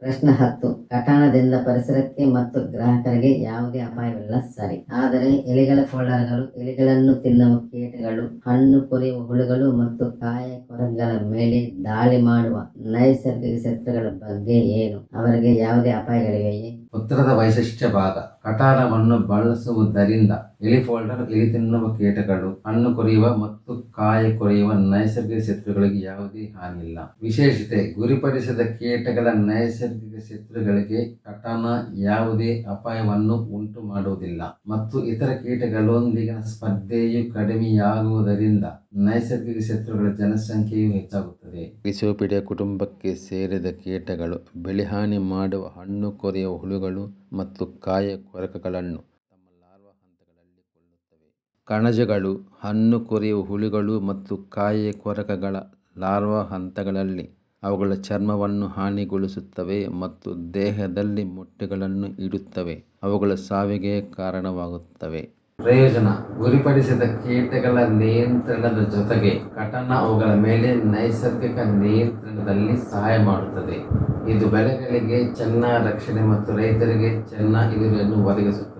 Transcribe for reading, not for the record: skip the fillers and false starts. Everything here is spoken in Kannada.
ಪ್ರಶ್ನೆ 10. ಕಟಾಣದಿಂದ ಪರಿಸರಕ್ಕೆ ಮತ್ತು ಗ್ರಾಹಕರಿಗೆ ಯಾವುದೇ ಅಪಾಯವಿಲ್ಲ, ಸರಿ. ಆದರೆ ಎಲೆಗಳ ಫೋಲ್ಡರ್ಗಳು, ಎಲೆಗಳನ್ನು ತಿನ್ನುವ ಕೀಟಗಳು, ಹಣ್ಣು ಕೊರೆಯುವ ಹುಳುಗಳು ಮತ್ತು ಕಾಯ ಕೊರಕಗಳ ಮೇಲೆ ದಾಳಿ ಮಾಡುವ ನೈಸರ್ಗಿಕ ಶತ್ರುಗಳ ಬಗ್ಗೆ ಏನು? ಅವರಿಗೆ ಯಾವುದೇ ಅಪಾಯಗಳಿವೆಯೇ? ಉತ್ತರದ ವೈಶಿಷ್ಟ್ಯ ಭಾಗ. ಕಟಾಣವನ್ನು ಬಳಸುವುದರಿಂದ ಎಲಿ ಫೋಲ್ಡರ್, ಎಲಿ ತಿನ್ನುವ ಕೀಟಗಳು, ಹಣ್ಣು ಕೊರೆಯುವ ಮತ್ತು ಕಾಯ ಕೊರೆಯುವ ನೈಸರ್ಗಿಕ ಶತ್ರುಗಳಿಗೆ ಯಾವುದೇ ಹಾನಿಯಿಲ್ಲ. ವಿಶೇಷತೆ: ಗುರಿಪಡಿಸಿದ ಕೀಟಗಳ ನೈಸರ್ಗಿಕ ಶತ್ರುಗಳಿಗೆ ಕಟಾಣ ಯಾವುದೇ ಅಪಾಯವನ್ನು ಉಂಟು ಮಾಡುವುದಿಲ್ಲ ಮತ್ತು ಇತರ ಕೀಟಗಳೊಂದಿಗಿನ ಸ್ಪರ್ಧೆಯು ಕಡಿಮೆಯಾಗುವುದರಿಂದ ನೈಸರ್ಗಿಕ ಶತ್ರುಗಳ ಜನಸಂಖ್ಯೆಯು ಹೆಚ್ಚಾಗುತ್ತದೆ. ಕ್ರಿಸೋಪಿಡಿಯಾ ಕುಟುಂಬಕ್ಕೆ ಸೇರಿದ ಕೀಟಗಳು ಬೆಳೆಹಾನಿ ಮಾಡುವ ಹಣ್ಣು ಕೊರೆಯುವ ಹುಳುಗಳು ಮತ್ತು ಕಾಯ ಕೊರಕಗಳನ್ನು ತಮ್ಮ ಲಾರ್ವಾ ಹಂತಗಳಲ್ಲಿ ಕೊಲ್ಲುತ್ತವೆ. ಕಣಜಗಳು ಹಣ್ಣು ಕೊರೆಯುವ ಹುಳುಗಳು ಮತ್ತು ಕಾಯ ಕೊರಕಗಳ ಲಾರ್ವಾ ಹಂತಗಳಲ್ಲಿ ಅವುಗಳ ಚರ್ಮವನ್ನು ಹಾನಿಗೊಳಿಸುತ್ತವೆ ಮತ್ತು ದೇಹದಲ್ಲಿ ಮೊಟ್ಟೆಗಳನ್ನು ಇಡುತ್ತವೆ. ಅವುಗಳ ಸಾವಿಗೆ ಕಾರಣವಾಗುತ್ತವೆ. ಪ್ರಯೋಜನ: ಗುರಿಪಡಿಸಿದ ಕೀಟಗಳ ನಿಯಂತ್ರಣದ ಜೊತೆಗೆ ಕಟಾಣ ಅವುಗಳ ಮೇಲೆ ನೈಸರ್ಗಿಕ ನಿಯಂತ್ರಣದಲ್ಲಿ ಸಹಾಯ ಮಾಡುತ್ತದೆ. ಇದು ಬೆಳೆಗಳಿಗೆ ಚೆನ್ನಾ ರಕ್ಷಣೆ ಮತ್ತು ರೈತರಿಗೆ ಚೆನ್ನಾ ಇಳುವರಿಯನ್ನು ಒದಗಿಸುತ್ತದೆ.